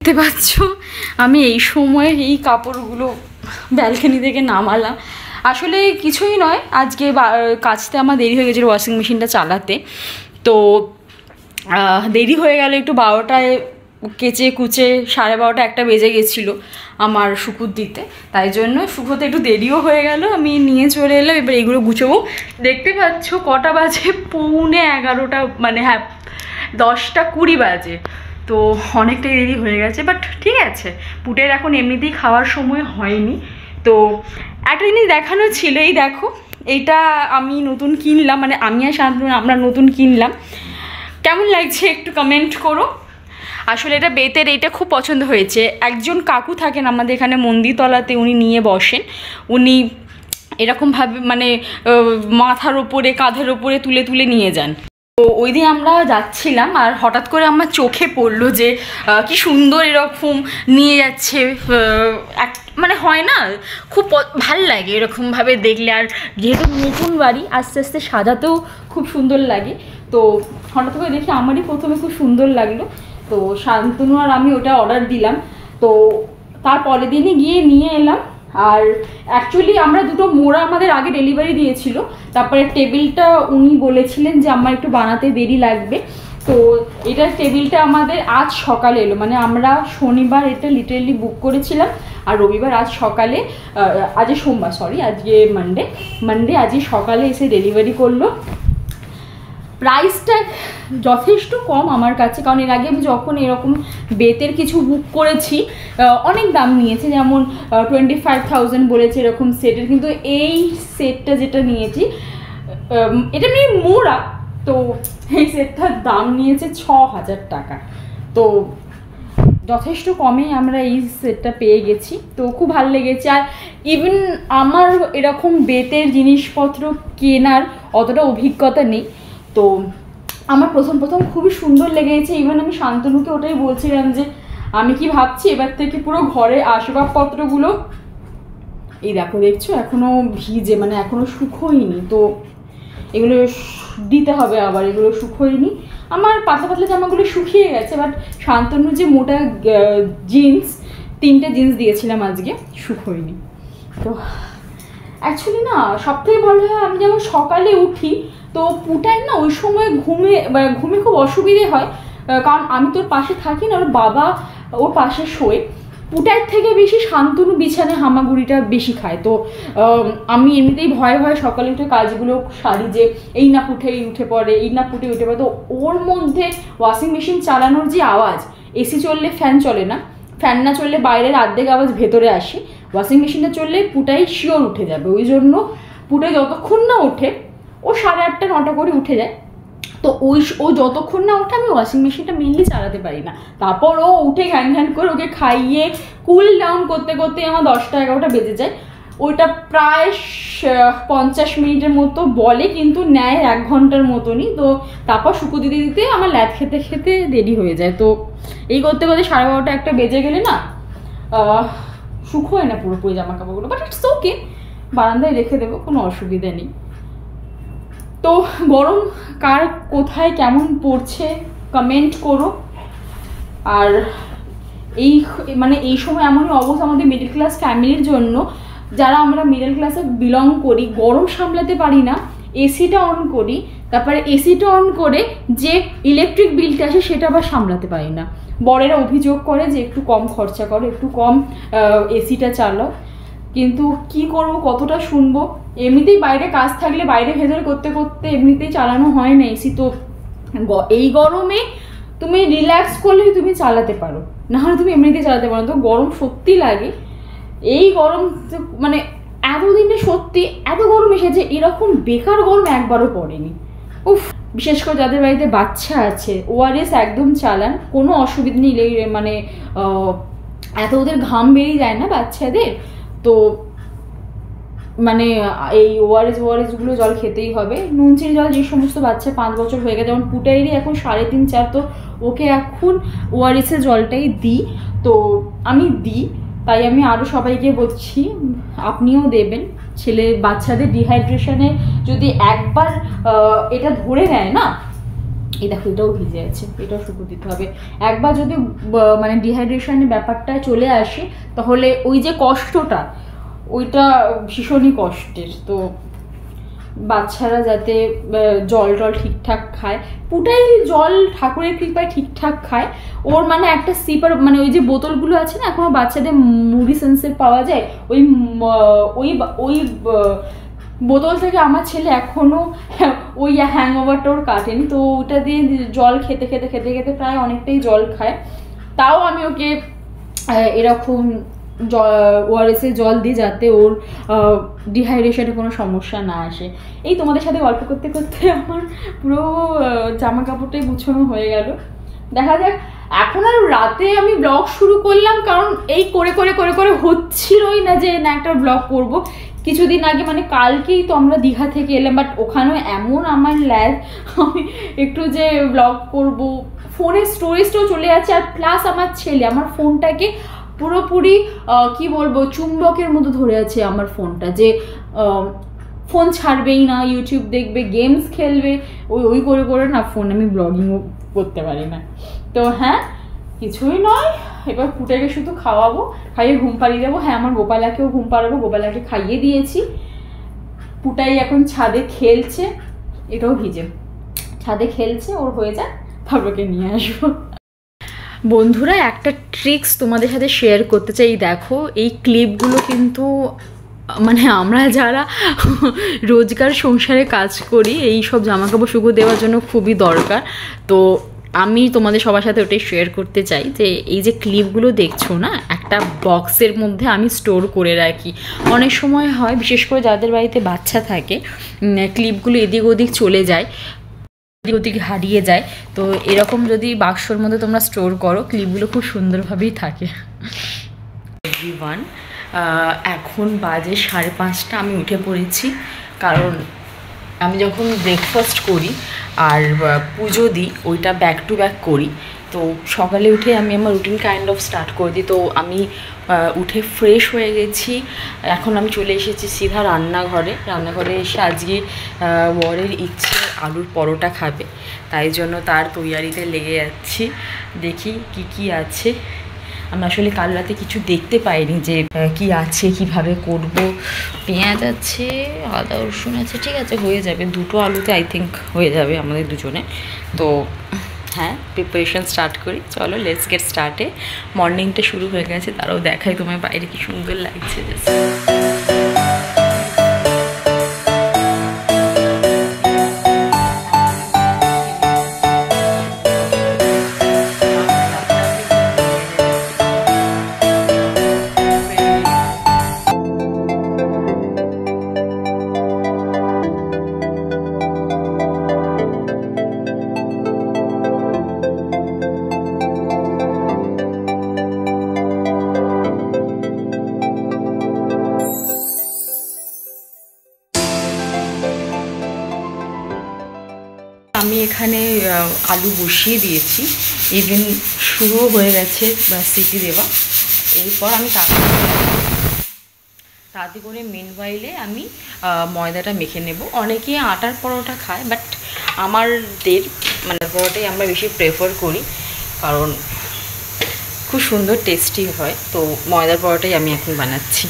দেখতে পাচ্ছ আমি এই সময় এই কাপড়গুলো ব্যালকনি থেকে নামালাম। আসলে কিছুই নয়, আজকে কাচতে আমার দেরি হয়ে গেছিলো ওয়াশিং মেশিনটা চালাতে, তো দেরি হয়ে গেল একটু। 12টায় কেচে কুচে 12:30 একটা বেজে গেছিলো আমার শুকুর দিতে, তাই জন্য শুকোতে একটু দেরিও হয়ে গেল। আমি নিয়ে চলে এলাম, এবার এগুলো গুছোবো। দেখতে পাচ্ছ কটা বাজে, 11:45, মানে হ্যাঁ 10:20 বাজে, তো অনেকটাই দেরি হয়ে গেছে। বাট ঠিক আছে, পুটের এখন এমনিতেই খাওয়ার সময় হয়নি। তো একটা জিনিস দেখানো ছিল, এই দেখো এইটা আমি নতুন কিনলাম, মানে আমি আর শান্তনু আমরা নতুন কিনলাম। কেমন লাগছে একটু কমেন্ট করো। আসলে এটা বেতের, এইটা খুব পছন্দ হয়েছে। একজন কাকু থাকেন আমাদের এখানে মন্দিরতলাতে, উনি নিয়ে বসেন। উনি এরকমভাবে মানে মাথার ওপরে কাঁধের ওপরে তুলে তুলে নিয়ে যান। তো ওই দিন আমরা যাচ্ছিলাম আর হঠাৎ করে আমার চোখে পড়লো যে কি সুন্দর এরকম নিয়ে যাচ্ছে, মানে হয় না, খুব ভাল লাগে এরকমভাবে দেখলে। আর যেহেতু নতুন বাড়ি, আস্তে আস্তে সাজাতেও খুব সুন্দর লাগে। তো হঠাৎ করে দেখে আমারই প্রথমে খুব সুন্দর লাগলো, তো শান্তনু আর আমি ওটা অর্ডার দিলাম। তো তার পরের দিনই গিয়ে নিয়ে এলাম। আর অ্যাকচুয়ালি আমরা দুটো মোড়া আমাদের আগে ডেলিভারি দিয়েছিল, তারপরে টেবিলটা উনি বলেছিলেন যে আমার একটু বানাতে দেরি লাগবে। তো এটার টেবিলটা আমাদের আজ সকালে এলো, মানে আমরা শনিবার এটা লিটারেলি বুক করেছিলাম, আর রবিবার আজ সকালে, আজ সোমবার সরি আজকে মানডে আজকে সকালে এসে ডেলিভারি করলো। প্রাইসটা যথেষ্ট কম আমার কাছে, কারণ এর আগে আমি যখন এরকম বেতের কিছু বুক করেছি অনেক দাম নিয়েছে, যেমন 25,000 বলেছে এরকম সেটের। কিন্তু এই সেটটা যেটা নিয়েছি এটা নিয়ে মোড়া, তো এই সেটটার দাম নিয়েছে 6,000 টাকা। তো যথেষ্ট কমেই আমরা এই সেটটা পেয়ে গেছি, তো খুব ভালো লেগেছে। আর ইভেন আমার এরকম বেতের জিনিসপত্র কেনার অতটা অভিজ্ঞতা নেই, তো আমার প্রথম খুবই সুন্দর লেগেছে। ইভেন আমি শান্তনুকে ওটাই বলছিলাম যে আমি কি ভাবছি এবার থেকে পুরো ঘরে আসবাবপত্রগুলো, এই দেখছো এখনো ভিজে, মানে এখনো শুকোয়নি, তো এগুলো দিতে হবে আবার, এগুলো শুকোয়নি। আমার পাতলা পাতলা জামাগুলো শুকিয়ে গেছে, বাট শান্তনু যে মোটা জিন্স, 3টে জিন্স দিয়েছিলাম আজকে, শুকোয়নি। তো অ্যাকচুয়ালি না সবথেকে ভালো হয়, আমি যেমন সকালে উঠি তো পুটায় না ওই সময় ঘুমে খুব অসুবিধে হয়, কারণ আমি তোর পাশে থাকি না, ওর বাবা ওর পাশে শোয়। পুটার থেকে বেশি শান্তনু বিছানায় হামাগুড়িটা বেশি খায়। তো আমি এমনিতেই ভয়ে সকালে উঠে কাজগুলো সারি, যে এই না পুটেই উঠে পড়ে, এই না পুটে উঠে পড়ে। তো ওর মধ্যে ওয়াশিং মেশিন চালানোর যে আওয়াজ, এসি চললে ফ্যান চলে না, ফ্যান না চললে বাইরের অর্ধেক আওয়াজ ভেতরে আসে, ওয়াশিং মেশিনটা চললে পুটাই শিওর উঠে যাবে। ওই জন্য পুটে যতক্ষণ না ওঠে, ও 8:30 9টা করে উঠে যায়, তো ও যতক্ষণ না ওঠে আমি ওয়াশিং মেশিনটা মেনলি চালাতে পারি না। তারপর ও উঠে ঘ্যান করে ওকে খাইয়ে কুল ডাউন করতে করতে আমার 10টা 11টা বেজে যায়। ওইটা প্রায় 50 মিনিটের মতো বলে, কিন্তু নেয় 1 ঘন্টার মতনই। তো তারপর শুকো দিতে আমার ল্যাদ খেতে দেরি হয়ে যায়। তো এই করতে 12:30 একটা বেজে গেলে না শুকোয় না পুরোপুরি জামা কাপড়গুলো, বাট ইটস ওকে, বারান্দায় রেখে দেবো, কোনো অসুবিধা নেই। তো গরম কার কোথায় কেমন পড়ছে কমেন্ট করো। আর এই সময় এমনই অবস্থা আমাদের মিডল ক্লাস ফ্যামিলির জন্য, যারা আমরা মিডল ক্লাসে বিলং করি, গরম সামলাতে পারি না, এসিটা অন করি, তারপরে এসিটা অন করে যে ইলেকট্রিক বিলটা আসে সেটা আবার সামলাতে পারি না। বড়েরা অভিযোগ করে যে একটু কম খরচা করো, একটু কম এসিটা চালাও, কিন্তু কি করবো, কতটা শুনবো। এমনিতেই বাইরে কাজ থাকলে বাইরে ভেতরে করতে করতে এমনিতেই চালানো হয় না এসি। তো এই গরমে তুমি রিল্যাক্স করলেই তুমি চালাতে পারো, নাহলে তুমি এমনিতেই চালাতে পারো। তো গরম সত্যি লাগে, এই গরম মানে এতদিনে সত্যি এত গরম এসেছে, এরকম বেকার গরম একবারও পড়েনি। উফ, বিশেষ করে যাদের বাড়িতে বাচ্চা আছে, ওআরএস একদম চালান, কোনো অসুবিধা নেই। মানে এত ওদের ঘাম বেরিয়ে যায় না বাচ্চাদের, তো মানে এই ওআরএসগুলো জল খেতেই হবে। নুন চিনি জল যে সমস্ত বাচ্চা 5 বছর হয়ে গেছে, যেমন পুটাইরই এখন 3.5 4, তো ওকে এখন ওআরএসের জলটাই দিই। তো আমি দিই, তাই আমি আরও সবাইকে বলছি আপনিও দেবেন। বাচ্চাদের ডিহাইড্রেশনে যদি একবার এটা ধরে নেয় না, এই দেখো এটাও ভিজে আছে, এটাও শুকো দিতে হবে। একবার যদি মানে ডিহাইড্রেশনের ব্যাপারটা চলে আসে তাহলে ওই যে কষ্টটা, ওইটা ভীষণই কষ্টের। তো বাচ্চারা যাতে জল টল ঠিকঠাক খায়, পুটাই জল ঠাকুরের কৃপায় ঠিকঠাক খায়। ওর মানে একটা সিপার মানে ওই যে বোতলগুলো আছে না, এখনো বাচ্চাদের মুভি সেন্সের পাওয়া যায়, ওই ওই ওই বোতল থেকে আমার ছেলে এখনো ওই হ্যাংওভারটা ওর কাটেনি। তো ওটা দিয়ে জল খেতে খেতে খেতে খেতে প্রায় অনেকটাই জল খায়। তাও আমি ওকে এরকম ওআরএসের জল দিই যাতে ওর ডিহাইড্রেশনের কোনো সমস্যা না আসে। এই তোমাদের সাথে গল্প করতে করতে আমার পুরো জামা কাপড়টাই গুছানো হয়ে গেল। দেখা যাক, এখন আর রাতে আমি ব্লগ শুরু করলাম কারণ এই করে করে করে করে হচ্ছিলই না যে না একটা ব্লগ করব। কিছুদিন আগে মানে কালকেই তো আমরা দীঘা থেকে এলাম, বাট ওখানেও এমন আমার ল্যাগ, আমি একটু যে ব্লগ করব, ফোনের স্টোরেজটাও চলে যাচ্ছে। আর প্লাস আমার ছেলে আমার ফোনটাকে পুরোপুরি কি বলবো চুম্বকের মতো ধরে আছে আমার ফোনটা, যে ফোন ছাড়বেই না, ইউটিউব দেখবে, গেমস খেলবে, ওই করে করে না ফোন আমি ব্লগিংও করতে পারি না। তো হ্যাঁ, কিছুই নয়, এবার পুটাকে শুধু খাওয়াবো, খাইয়ে ঘুম পাড়িয়ে দেবো। হ্যাঁ, আমার গোপালাকেও ঘুম পাড়াবো, গোপালাকে খাইয়ে দিয়েছি। পুটাই এখন ছাদে খেলছে, এটাও ভিজে, ছাদে খেলছে, ওর হয়ে যায় তারপরকে নিয়ে আসবো। বন্ধুরা, একটা ট্রিক্স তোমাদের সাথে শেয়ার করতে চাই। দেখো এই ক্লিপগুলো কিন্তু মানে আমরা যারা রোজগার সংসারে কাজ করি এই সব জামাকাপড় শুকো দেওয়ার জন্য খুবই দরকার। তো আমি তোমাদের সবার সাথে ওটাই শেয়ার করতে চাই যে এই যে ক্লিপগুলো দেখছো না, একটা বক্সের মধ্যে আমি স্টোর করে রাখি। অনেক সময় হয়, বিশেষ করে যাদের বাড়িতে বাচ্চা থাকে, ক্লিপগুলো এদিক ওদিক চলে যায়, এদিক ওদিক হারিয়ে যায়। তো এরকম যদি বাক্সর মধ্যে তোমরা স্টোর করো, ক্লিপগুলো খুব সুন্দরভাবেই থাকে। এভরিওয়ান, এখন বাজে 5:30, আমি উঠে পড়েছি। কারণ আমি যখন ব্রেকফাস্ট করি আর পুজো দিই ওইটা ব্যাক টু ব্যাক করি। তো সকালে উঠে আমি আমার রুটিন কাইন্ড অফ স্টার্ট করে দিই। তো আমি উঠে ফ্রেশ হয়ে গেছি, এখন আমি চলে এসেছি সিধা রান্নাঘরে এসে আজকে বরের ইচ্ছে আলুর পরোটা খাবে, তাই জন্য তার তৈয়ারিতে লেগে যাচ্ছি। দেখি কি আছে, আমি আসলে কাল রাতে কিছু দেখতে পাইনি যে কি আছে, কিভাবে করব। পেঁয়াজ আছে, আদা রসুন আছে, ঠিক আছে হয়ে যাবে, 2টো আলুতে আই থিঙ্ক হয়ে যাবে আমাদের দুজনে। তো হ্যাঁ, প্রিপারেশন স্টার্ট করি, চলো লেটস গেট স্টার্টে। মর্নিংটা শুরু হয়ে গেছে, তারাও দেখাই তোমার বাইরে কি সুন্দর লাগছে। আমি এখানে আলু বসিয়ে দিয়েছি, ইভেন শুরু হয়ে গেছে সিটি দেওয়া। এরপর আমি তাড়াতাড়ি করে মিনওয়াইলে আমি ময়দাটা মেখে নেব। অনেকে আটার পরোটা খায়, বাট আমাদের মানে পরোটাই আমরা বেশি প্রেফার করি, কারণ খুব সুন্দর টেস্টি হয়। তো ময়দার পরোটাই আমি এখন বানাচ্ছি।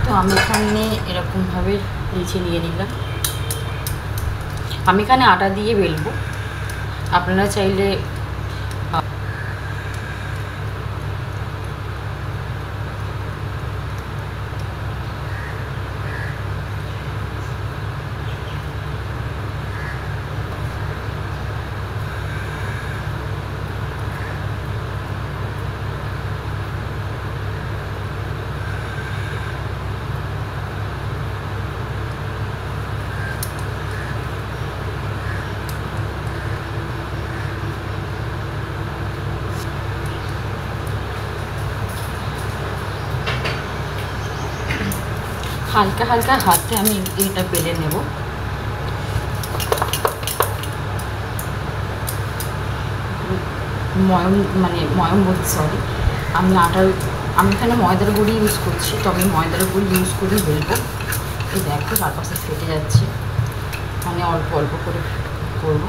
তো আমি এখানে এরকমভাবে লিচি নিয়ে নিলাম। আমি এখানে আটা দিয়ে বেলবো, আপনারা চাইলে হালকা হালকা হাতে আমি এটা বেলে নেব। ময়ম বলছি, সরি, আমি এখানে ময়দার গুঁড়ি ইউজ করছি, তো আমি ময়দার গুঁড়ি ইউজ করে বেলবো। এই দেখো চারপাশে ফেটে যাচ্ছে, মানে অল্প অল্প করে করবো।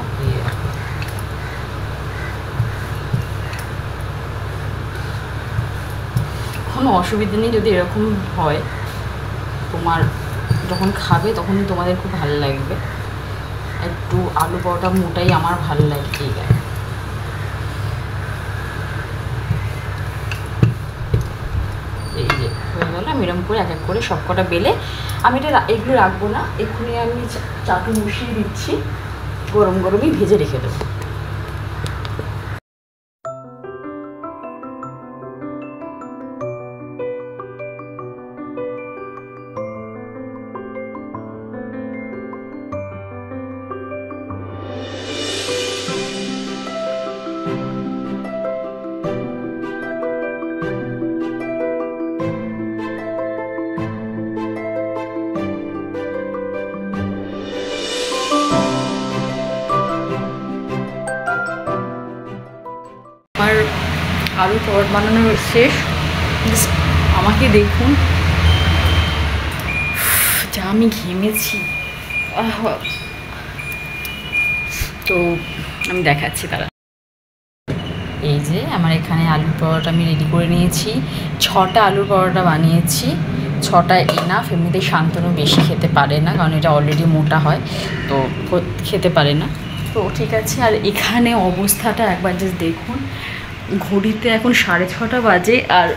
কোনো অসুবিধা নেই, যদি এরকম হয় তোমার যখন খাবে তখন তোমাদের খুব ভালো লাগবে। একটু আলু পরোটা মোটাই আমার ভালো লাগে। ঠিক আছে, এই যে হয়ে গেল। আমি এরকম করে এক এক করে সব কটা বেলে আমি এগুলো রাখবো না, এক্ষুনি আমি চাটু বসিয়ে দিচ্ছি, গরম গরমই ভেজে রেখে দেবো। আমার আলু পরোটা বানানো শেষ, আমাকে দেখুন যা আমি ঘেমেছি। তো আমি দেখাচ্ছি তারা। এই যে আমার এখানে আলুর পরোটা আমি রেডি করে নিয়েছি, 6টা আলুর পরোটা বানিয়েছি। 6টা এনাফ, এমনিতেই শান্তনু বেশি খেতে পারে না, কারণ এটা অলরেডি মোটা হয়, তো খেতে পারে না। তো ঠিক আছে। আর এখানে অবস্থাটা একবার জাস্ট দেখুন, ঘড়িতে এখন 6:30 বাজে, আর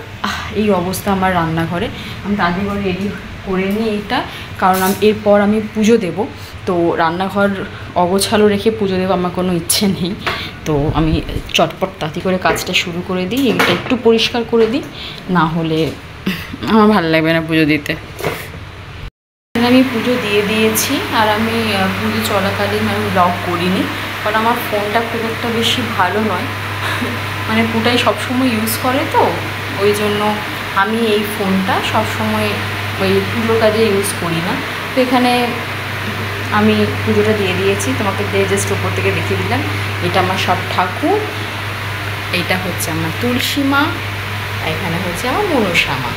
এই অবস্থা আমার রান্নাঘরে। আমি আগে করে রেডি করে নিই এইটা, কারণ এরপর আমি পুজো দেব, তো রান্নাঘর অগোছালো রেখে পুজো দেবো আমার কোনো ইচ্ছে নেই। তো আমি চটপট তাড়াতাড়ি করে কাজটা শুরু করে দিই, এটা একটু পরিষ্কার করে দিই, না হলে আমার ভালো লাগবে না পুজো দিতে। আমি পুজো দিয়ে দিয়েছি, আর আমি পুজো চলাকালীন আমি ব্লগ করিনি, কারণ আমার ফোনটা খুব একটা বেশি ভালো নয়, মানে পুটাই সবসময় ইউজ করে, তো ওই জন্য আমি এই ফোনটা সবসময় ওই পুজো কাজে ইউজ করি না। তো এখানে আমি পুজোটা দিয়ে দিয়েছি, তোমাকে জাস্ট ওপর থেকে দেখিয়ে দিলাম। এটা আমার সব ঠাকুর, এইটা হচ্ছে আমার তুলসী মা, এখানে হচ্ছে আমার মনসা মা।